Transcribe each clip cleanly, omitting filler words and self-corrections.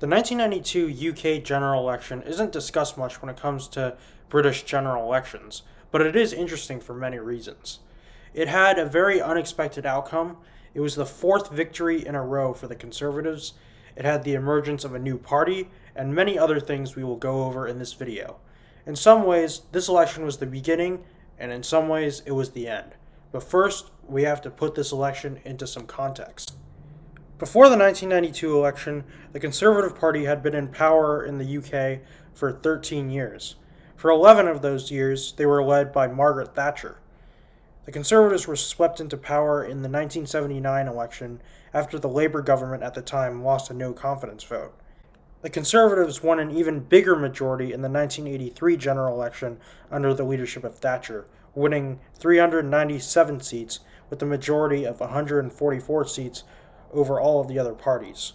The 1992 UK general election isn't discussed much when it comes to British general elections, but it is interesting for many reasons. It had a very unexpected outcome. It was the fourth victory in a row for the Conservatives. It had the emergence of a new party, and many other things we will go over in this video. In some ways, this election was the beginning, and in some ways, it was the end. But first, we have to put this election into some context. Before the 1992 election, the Conservative Party had been in power in the UK for 13 years. For 11 of those years, they were led by Margaret Thatcher. The Conservatives were swept into power in the 1979 election after the Labour government at the time lost a no confidence vote. The Conservatives won an even bigger majority in the 1983 general election under the leadership of Thatcher, winning 397 seats with a majority of 144 seats over all of the other parties.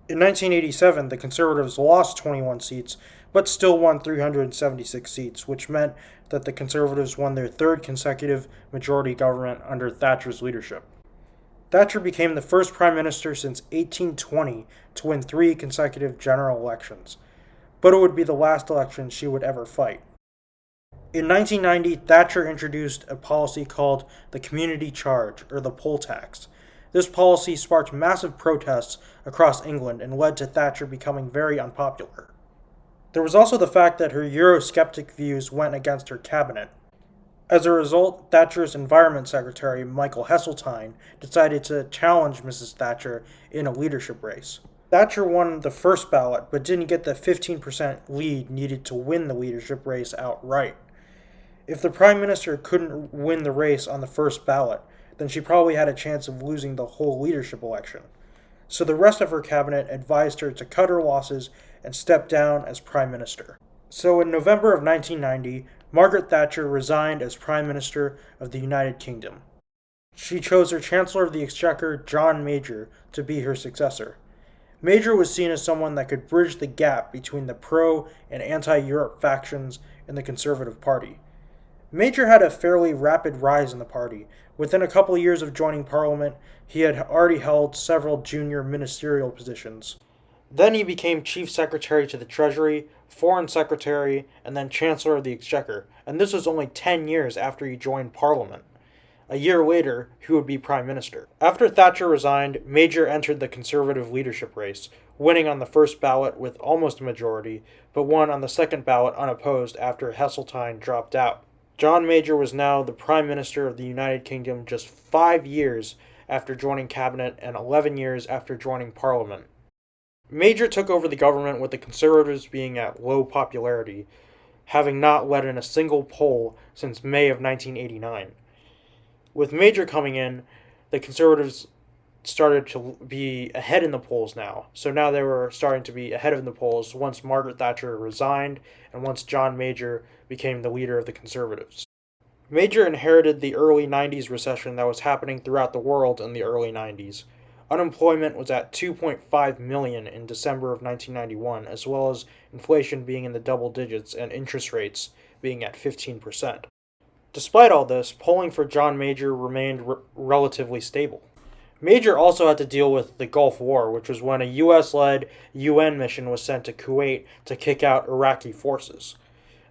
In 1987, the Conservatives lost 21 seats, but still won 376 seats, which meant that the Conservatives won their third consecutive majority government under Thatcher's leadership. Thatcher became the first prime minister since 1820 to win three consecutive general elections, but it would be the last election she would ever fight. In 1990, Thatcher introduced a policy called the Community Charge, or the poll tax. This policy sparked massive protests across England and led to Thatcher becoming very unpopular. There was also the fact that her Eurosceptic views went against her cabinet. As a result, Thatcher's Environment Secretary, Michael Heseltine, decided to challenge Mrs. Thatcher in a leadership race. Thatcher won the first ballot, but didn't get the 15% lead needed to win the leadership race outright. If the Prime Minister couldn't win the race on the first ballot, then she probably had a chance of losing the whole leadership election. So the rest of her cabinet advised her to cut her losses and step down as Prime Minister. So in November of 1990, Margaret Thatcher resigned as Prime Minister of the United Kingdom. She chose her Chancellor of the Exchequer, John Major, to be her successor. Major was seen as someone that could bridge the gap between the pro- and anti-Europe factions in the Conservative Party. Major had a fairly rapid rise in the party. Within a couple of years of joining Parliament, he had already held several junior ministerial positions. Then he became Chief Secretary to the Treasury, Foreign Secretary, and then Chancellor of the Exchequer, and this was only 10 years after he joined Parliament. A year later, he would be Prime Minister. After Thatcher resigned, Major entered the Conservative leadership race, winning on the first ballot with almost a majority, but won on the second ballot unopposed after Heseltine dropped out. John Major was now the Prime Minister of the United Kingdom just 5 years after joining Cabinet and 11 years after joining Parliament. Major took over the government with the Conservatives being at low popularity, having not led in a single poll since May of 1989. With Major coming in, the Conservatives started to be ahead in the polls now. So now they were starting to be ahead in the polls once Margaret Thatcher resigned and once John Major became the leader of the Conservatives. Major inherited the early 90s recession that was happening throughout the world in the early 90s. Unemployment was at 2.5 million in December of 1991, as well as inflation being in the double digits and interest rates being at 15%. Despite all this, polling for John Major remained relatively stable. Major also had to deal with the Gulf War, which was when a US-led UN mission was sent to Kuwait to kick out Iraqi forces.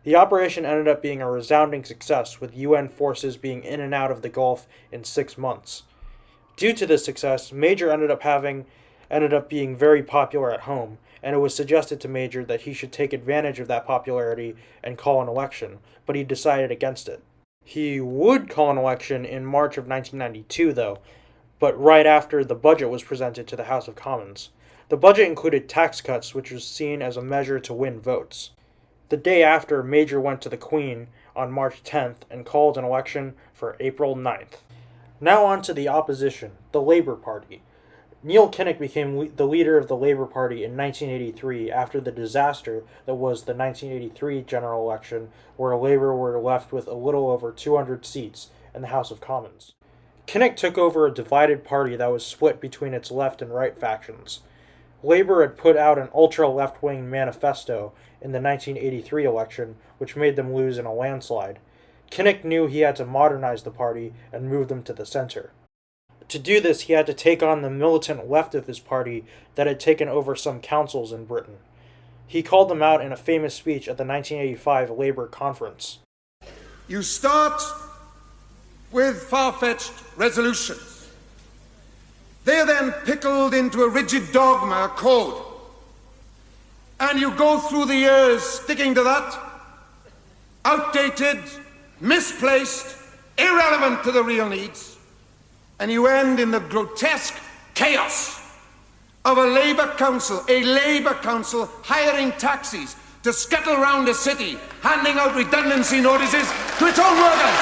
The operation ended up being a resounding success, with UN forces being in and out of the Gulf in 6 months. Due to this success, Major ended up being very popular at home, and it was suggested to Major that he should take advantage of that popularity and call an election, but he decided against it. He would call an election in March of 1992, though, but right after the budget was presented to the House of Commons. The budget included tax cuts, which was seen as a measure to win votes. The day after, Major went to the Queen on March 10th and called an election for April 9th. Now on to the opposition, the Labour Party. Neil Kinnock became the leader of the Labour Party in 1983 after the disaster that was the 1983 general election, where Labour were left with a little over 200 seats in the House of Commons. Kinnock took over a divided party that was split between its left and right factions. Labour had put out an ultra-left-wing manifesto in the 1983 election, which made them lose in a landslide. Kinnock knew he had to modernize the party and move them to the center. To do this, he had to take on the militant left of his party that had taken over some councils in Britain. He called them out in a famous speech at the 1985 Labour conference. You start with far-fetched resolutions. They are then pickled into a rigid dogma, a code. And you go through the years sticking to that, outdated, misplaced, irrelevant to the real needs, and you end in the grotesque chaos of a Labour council hiring taxis to scuttle around a city, handing out redundancy notices to its own workers.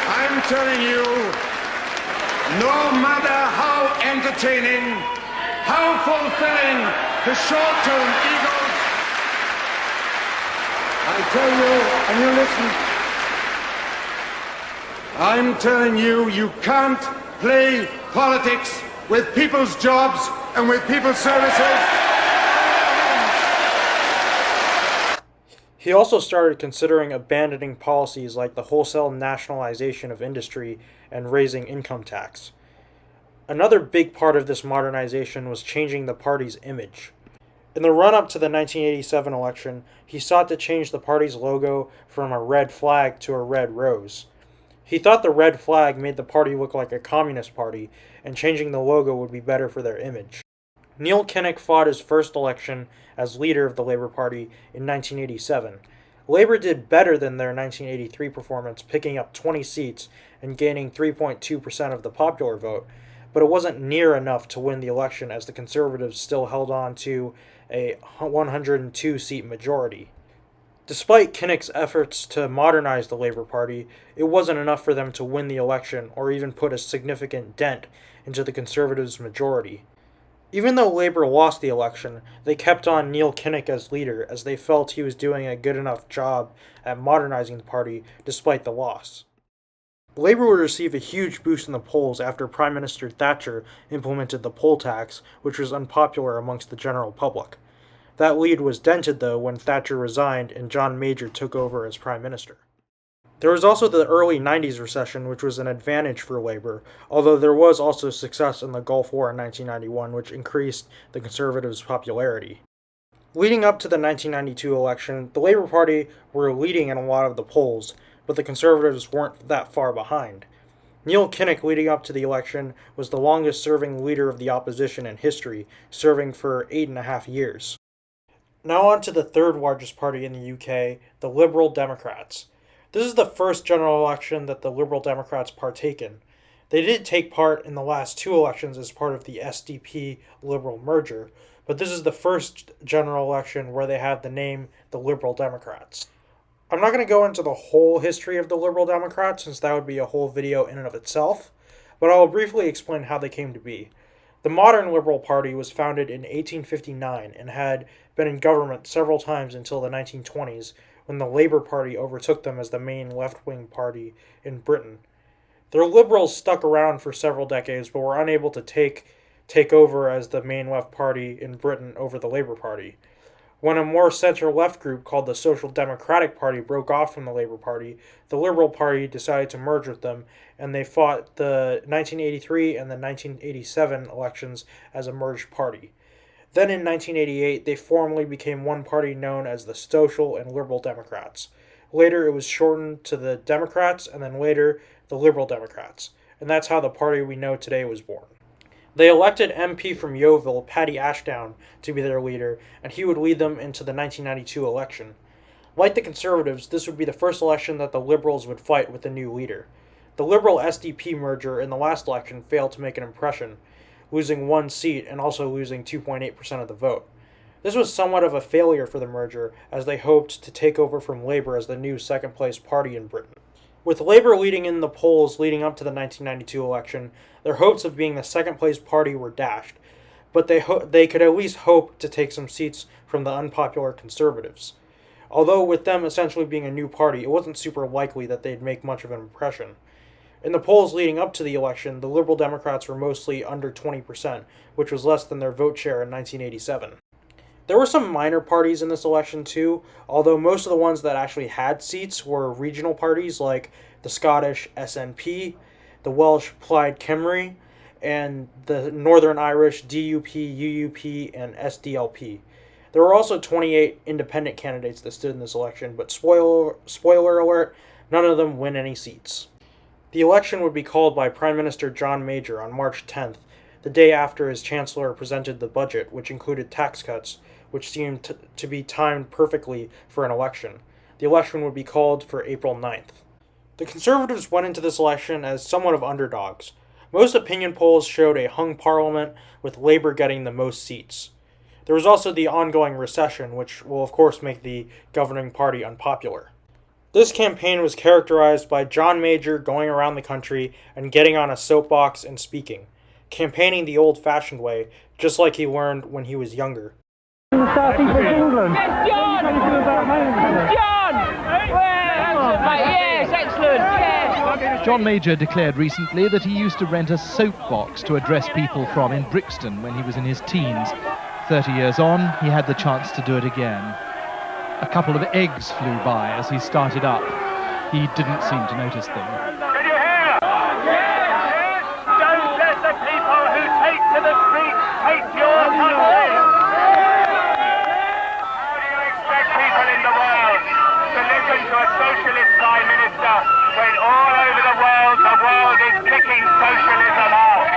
I'm telling you, no matter how entertaining, how fulfilling the short-term egos, I tell you, and you listen, I'm telling you, you can't play politics with people's jobs and with people's services. He also started considering abandoning policies like the wholesale nationalization of industry and raising income tax. Another big part of this modernization was changing the party's image. In the run-up to the 1987 election, he sought to change the party's logo from a red flag to a red rose. He thought the red flag made the party look like a communist party, and changing the logo would be better for their image. Neil Kinnock fought his first election as leader of the Labour Party in 1987. Labour did better than their 1983 performance, picking up 20 seats and gaining 3.2% of the popular vote, but it wasn't near enough to win the election as the Conservatives still held on to a 102-seat majority. Despite Kinnock's efforts to modernize the Labour Party, it wasn't enough for them to win the election or even put a significant dent into the Conservatives' majority. Even though Labour lost the election, they kept on Neil Kinnock as leader as they felt he was doing a good enough job at modernizing the party despite the loss. Labour would receive a huge boost in the polls after Prime Minister Thatcher implemented the poll tax, which was unpopular amongst the general public. That lead was dented, though, when Thatcher resigned and John Major took over as Prime Minister. There was also the early 90s recession, which was an advantage for Labour, although there was also success in the Gulf War in 1991, which increased the Conservatives' popularity. Leading up to the 1992 election, the Labour Party were leading in a lot of the polls, but the Conservatives weren't that far behind. Neil Kinnock, leading up to the election, was the longest-serving leader of the opposition in history, serving for 8.5 years. Now on to the third largest party in the UK, the Liberal Democrats. This is the first general election that the Liberal Democrats partake in. They did take part in the last two elections as part of the SDP-Liberal merger, but this is the first general election where they have the name the Liberal Democrats. I'm not going to go into the whole history of the Liberal Democrats, since that would be a whole video in and of itself, but I will briefly explain how they came to be. The modern Liberal Party was founded in 1859 and had been in government several times until the 1920s, when the Labour Party overtook them as the main left-wing party in Britain. The Liberals stuck around for several decades, but were unable to take over as the main left party in Britain over the Labour Party. When a more center-left group called the Social Democratic Party broke off from the Labour Party, the Liberal Party decided to merge with them, and they fought the 1983 and the 1987 elections as a merged party. Then in 1988, they formally became one party known as the Social and Liberal Democrats. Later, it was shortened to the Democrats, and then later, the Liberal Democrats. And that's how the party we know today was born. They elected MP from Yeovil, Paddy Ashdown, to be their leader, and he would lead them into the 1992 election. Like the Conservatives, this would be the first election that the Liberals would fight with a new leader. The Liberal-SDP merger in the last election failed to make an impression, losing one seat and also losing 2.8% of the vote. This was somewhat of a failure for the merger, as they hoped to take over from Labour as the new second-place party in Britain. With Labour leading in the polls leading up to the 1992 election, their hopes of being the second-place party were dashed, but they could at least hope to take some seats from the unpopular Conservatives. Although with them essentially being a new party, it wasn't super likely that they'd make much of an impression. In the polls leading up to the election, the Liberal Democrats were mostly under 20%, which was less than their vote share in 1987. There were some minor parties in this election too, although most of the ones that actually had seats were regional parties like the Scottish SNP, the Welsh Plaid Cymru, and the Northern Irish DUP, UUP, and SDLP. There were also 28 independent candidates that stood in this election, but spoiler alert, none of them win any seats. The election would be called by Prime Minister John Major on March 10th, the day after his chancellor presented the budget, which included tax cuts, which seemed to be timed perfectly for an election. The election would be called for April 9th. The Conservatives went into this election as somewhat of underdogs. Most opinion polls showed a hung parliament, with Labour getting the most seats. There was also the ongoing recession, which will of course make the governing party unpopular. This campaign was characterized by John Major going around the country and getting on a soapbox and speaking, campaigning the old-fashioned way, just like he learned when he was younger. In the southeast of England. Yes, John! John! Yes, excellent, yes! John Major declared recently that he used to rent a soapbox to address people from in Brixton when he was in his teens. 30 years on, he had the chance to do it again. A couple of eggs flew by as he started up. He didn't seem to notice them. Can you hear? Yes! Don't let the people who take to the streets hate your country! How do you expect people in the world to listen to a socialist prime minister when all over the world is kicking socialism out?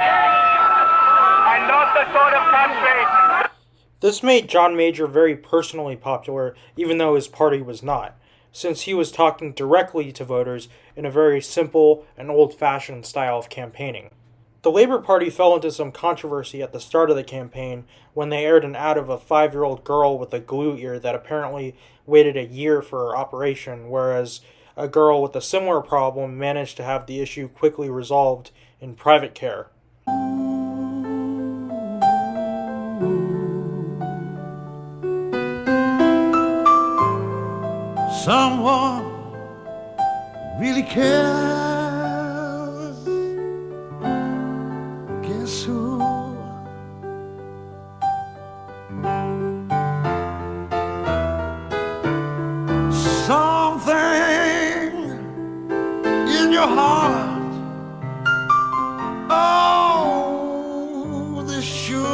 And not the sort of country... This made John Major very personally popular, even though his party was not, since he was talking directly to voters in a very simple and old-fashioned style of campaigning. The Labour Party fell into some controversy at the start of the campaign when they aired an ad of a 5-year-old girl with a glue ear that apparently waited a year for her operation, whereas a girl with a similar problem managed to have the issue quickly resolved in private care. Someone really cares. Guess who? Something in your heart. Oh, this surely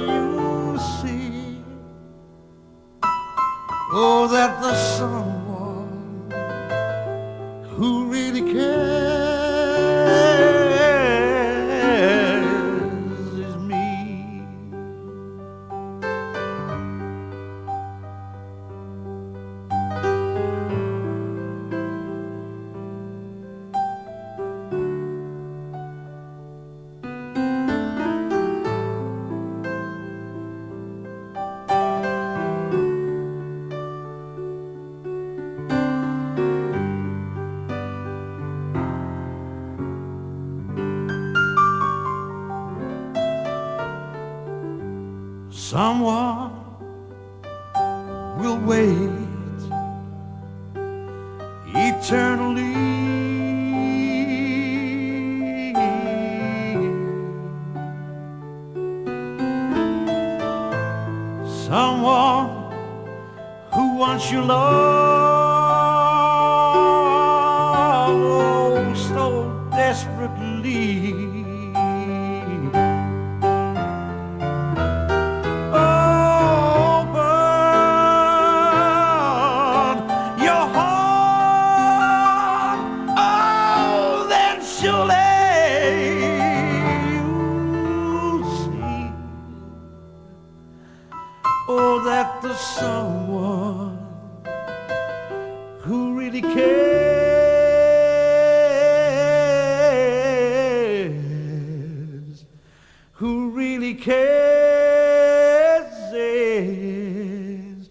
you see. Oh, that the someone who really cares is me. Someone will wait eternally. Someone who wants your love oh, so desperately. Oh, that the someone who really cares, who really cares is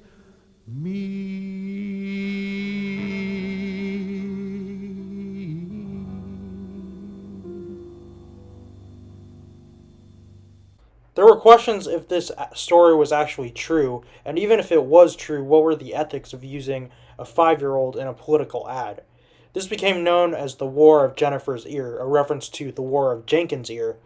me. There were questions if this story was actually true, and even if it was true, what were the ethics of using a 5-year-old in a political ad? This became known as the War of Jennifer's Ear, a reference to the War of Jenkins' Ear.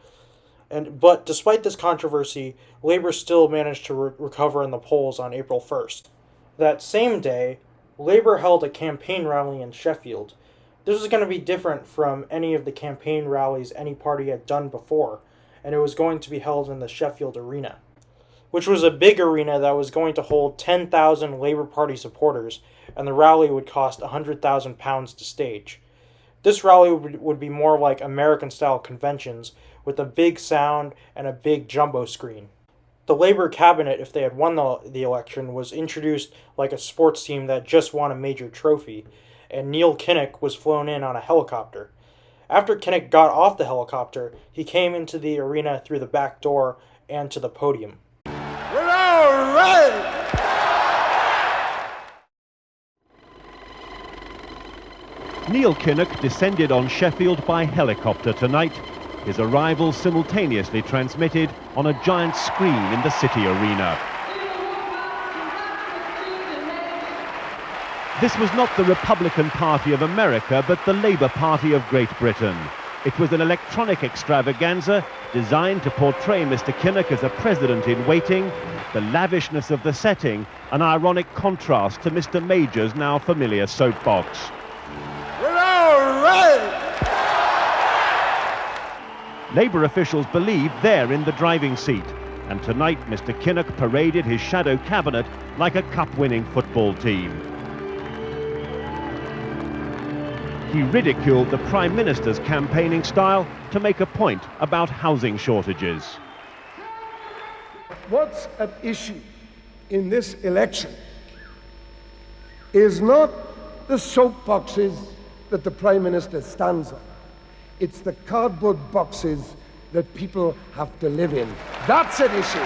But despite this controversy, Labour still managed to recover in the polls on April 1st. That same day, Labour held a campaign rally in Sheffield. This was going to be different from any of the campaign rallies any party had done before, and it was going to be held in the Sheffield Arena, which was a big arena that was going to hold 10,000 Labour Party supporters, and the rally would cost £100,000 to stage. This rally would be more like American-style conventions, with a big sound and a big jumbo screen. The Labour cabinet, if they had won the election, was introduced like a sports team that just won a major trophy, and Neil Kinnock was flown in on a helicopter. After Kinnock got off the helicopter, he came into the arena through the back door and to the podium. We're all right! Neil Kinnock descended on Sheffield by helicopter tonight. His arrival simultaneously transmitted on a giant screen in the City Arena. This was not the Republican Party of America, but the Labour Party of Great Britain. It was an electronic extravaganza designed to portray Mr. Kinnock as a president in waiting, the lavishness of the setting, an ironic contrast to Mr. Major's now familiar soapbox. We're all right! Labour officials believe they're in the driving seat, and tonight Mr. Kinnock paraded his shadow cabinet like a cup-winning football team. He ridiculed the Prime Minister's campaigning style to make a point about housing shortages. What's at issue in this election is not the soapboxes that the Prime Minister stands on. It's the cardboard boxes that people have to live in. That's at issue.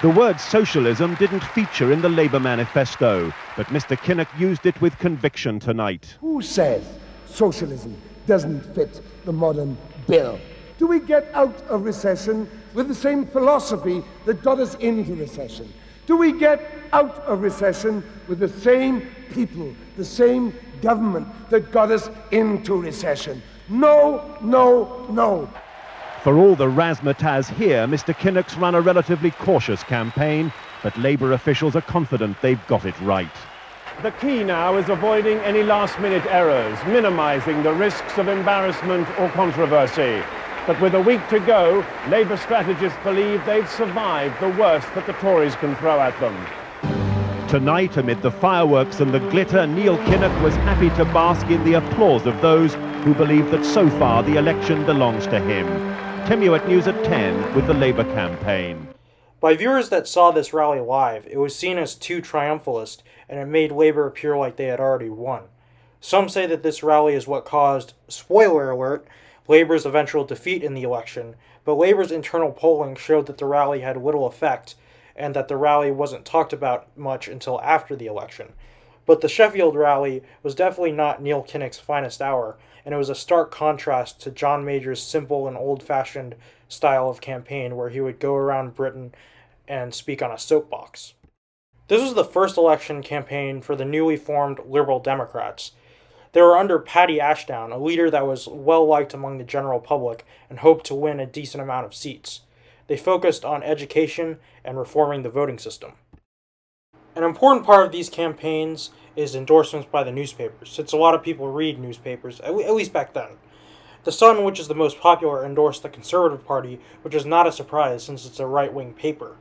The word socialism didn't feature in the Labour manifesto, but Mr. Kinnock used it with conviction tonight. Who says socialism doesn't fit the modern bill? Do we get out of recession with the same philosophy that got us into recession? Do we get out of recession with the same people, the same government that got us into recession? No, no, no. For all the razzmatazz here, Mr. Kinnock's run a relatively cautious campaign, but Labour officials are confident they've got it right. The key now is avoiding any last-minute errors, minimising the risks of embarrassment or controversy. But with a week to go, Labour strategists believe they've survived the worst that the Tories can throw at them. Tonight, amid the fireworks and the glitter, Neil Kinnock was happy to bask in the applause of those who believe that so far the election belongs to him. Tim Hewitt, News at 10 with the Labour campaign. By viewers that saw this rally live, it was seen as too triumphalist, and it made Labour appear like they had already won. Some say that this rally is what caused, spoiler alert, Labour's eventual defeat in the election, but Labour's internal polling showed that the rally had little effect, and that the rally wasn't talked about much until after the election. But the Sheffield rally was definitely not Neil Kinnock's finest hour, and it was a stark contrast to John Major's simple and old-fashioned style of campaign where he would go around Britain and speak on a soapbox. This was the first election campaign for the newly formed Liberal Democrats. They were under Paddy Ashdown, a leader that was well-liked among the general public and hoped to win a decent amount of seats. They focused on education and reforming the voting system. An important part of these campaigns is endorsements by the newspapers, since a lot of people read newspapers, at least back then. The Sun, which is the most popular, endorsed the Conservative Party, which is not a surprise since it's a right-wing paper.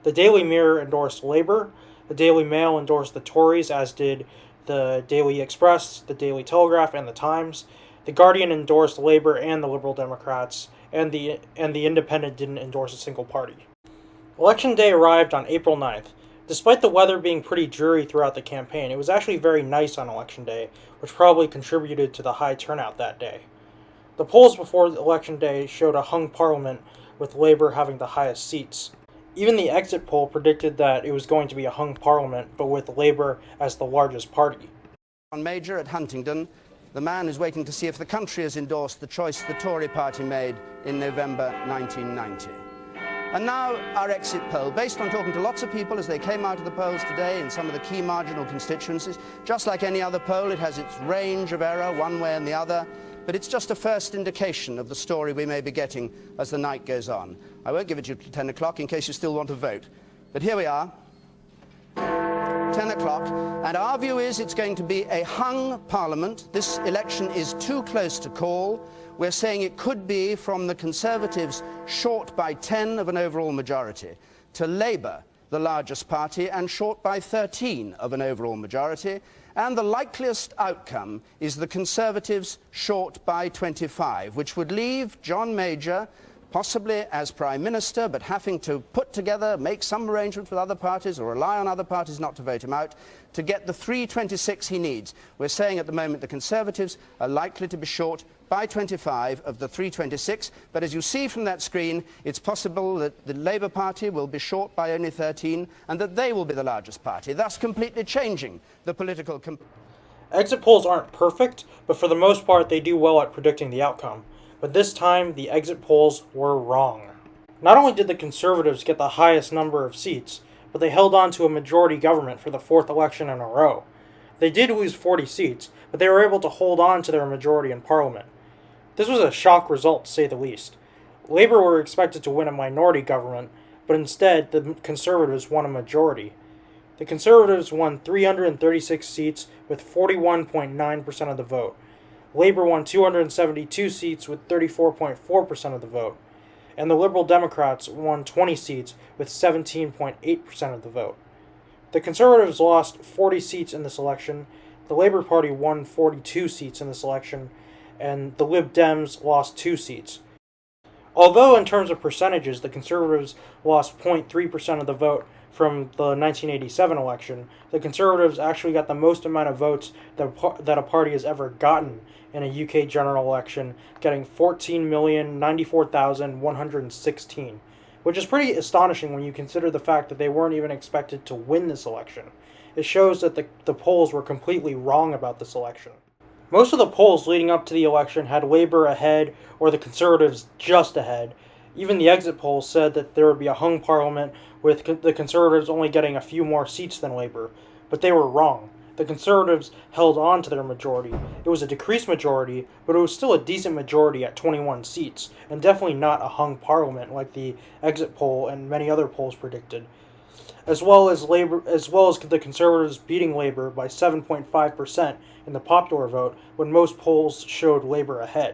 The Daily Mirror endorsed Labour, the Daily Mail endorsed the Tories, as did the Daily Express, the Daily Telegraph, and the Times. The Guardian endorsed Labour and the Liberal Democrats, and the Independent didn't endorse a single party. Election day arrived on April 9th. Despite the weather being pretty dreary throughout the campaign, it was actually very nice on Election Day, which probably contributed to the high turnout that day. The polls before Election Day showed a hung parliament, with Labour having the highest seats. Even the exit poll predicted that it was going to be a hung parliament, but with Labour as the largest party. On Major at Huntingdon, the man is waiting to see if the country has endorsed the choice the Tory party made in November 1990. And now our exit poll, based on talking to lots of people as they came out of the polls today in some of the key marginal constituencies. Just like any other poll, it has its range of error one way and the other, but it's just a first indication of the story we may be getting as the night goes on. I won't give it to you till 10 o'clock in case you still want to vote. But here we are, 10 o'clock, and our view is it's going to be a hung parliament. This election is too close to call. We're saying it could be from the Conservatives short by 10 of an overall majority to Labour, the largest party, and short by 13 of an overall majority. And the likeliest outcome is the Conservatives short by 25, which would leave John Major possibly as Prime Minister, but having to put together, make some arrangements with other parties or rely on other parties not to vote him out, to get the 326 he needs. We're saying at the moment the Conservatives are likely to be short by 25 of the 326, but as you see from that screen, it's possible that the Labour Party will be short by only 13 and that they will be the largest party, thus completely changing the political... Exit polls aren't perfect, but for the most part they do well at predicting the outcome. But this time, the exit polls were wrong. Not only did the Conservatives get the highest number of seats, but they held on to a majority government for the fourth election in a row. They did lose 40 seats, but they were able to hold on to their majority in Parliament. This was a shock result, to say the least. Labour were expected to win a minority government, but instead, the Conservatives won a majority. The Conservatives won 336 seats with 41.9% of the vote. Labour won 272 seats with 34.4% of the vote, and the Liberal Democrats won 20 seats with 17.8% of the vote. The Conservatives lost 40 seats in this election, the Labour Party won 42 seats in this election, and the Lib Dems lost 2 seats. Although in terms of percentages, the Conservatives lost 0.3% of the vote from the 1987 election, the Conservatives actually got the most amount of votes that a party has ever gotten in a UK general election, getting 14,094,116, which is pretty astonishing when you consider the fact that they weren't even expected to win this election. It shows that the polls were completely wrong about this election. Most of the polls leading up to the election had Labour ahead or the Conservatives just ahead. Even the exit polls said that there would be a hung parliament with the Conservatives only getting a few more seats than Labour, but they were wrong. The Conservatives held on to their majority. It was a decreased majority, but it was still a decent majority at 21 seats, and definitely not a hung parliament like the exit poll and many other polls predicted. As well as the Conservatives beating Labour by 7.5% in the popular vote, when most polls showed Labour ahead.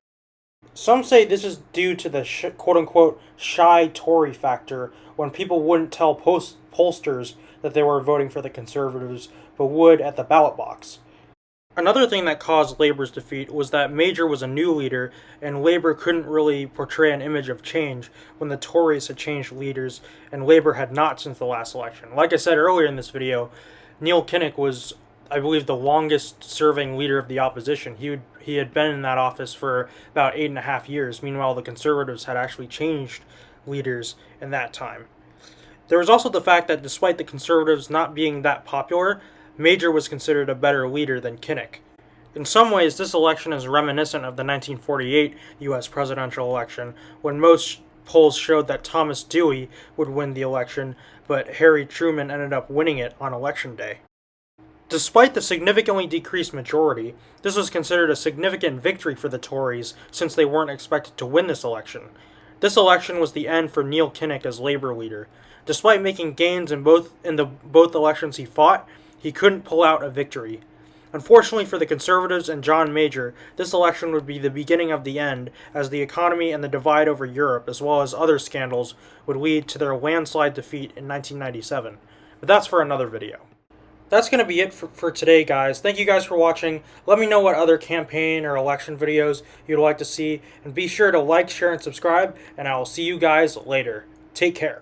Some say this is due to the quote-unquote shy Tory factor, when people wouldn't tell pollsters that they were voting for the Conservatives, but would at the ballot box. Another thing that caused Labour's defeat was that Major was a new leader, and Labour couldn't really portray an image of change when the Tories had changed leaders, and Labour had not since the last election. Like I said earlier in this video, Neil Kinnock was, I believe, the longest serving leader of the opposition. He had been in that office for about 8.5 years. Meanwhile, the Conservatives had actually changed leaders in that time. There was also the fact that despite the Conservatives not being that popular, Major was considered a better leader than Kinnock. In some ways, this election is reminiscent of the 1948 U.S. presidential election, when most polls showed that Thomas Dewey would win the election, but Harry Truman ended up winning it on Election Day. Despite the significantly decreased majority, this was considered a significant victory for the Tories since they weren't expected to win this election. This election was the end for Neil Kinnock as Labour leader. Despite making gains in both elections he fought, he couldn't pull out a victory. Unfortunately for the Conservatives and John Major, this election would be the beginning of the end, as the economy and the divide over Europe, as well as other scandals, would lead to their landslide defeat in 1997. But that's for another video. That's going to be it for today, guys. Thank you guys for watching. Let me know what other campaign or election videos you'd like to see, and be sure to like, share, and subscribe, and I will see you guys later. Take care.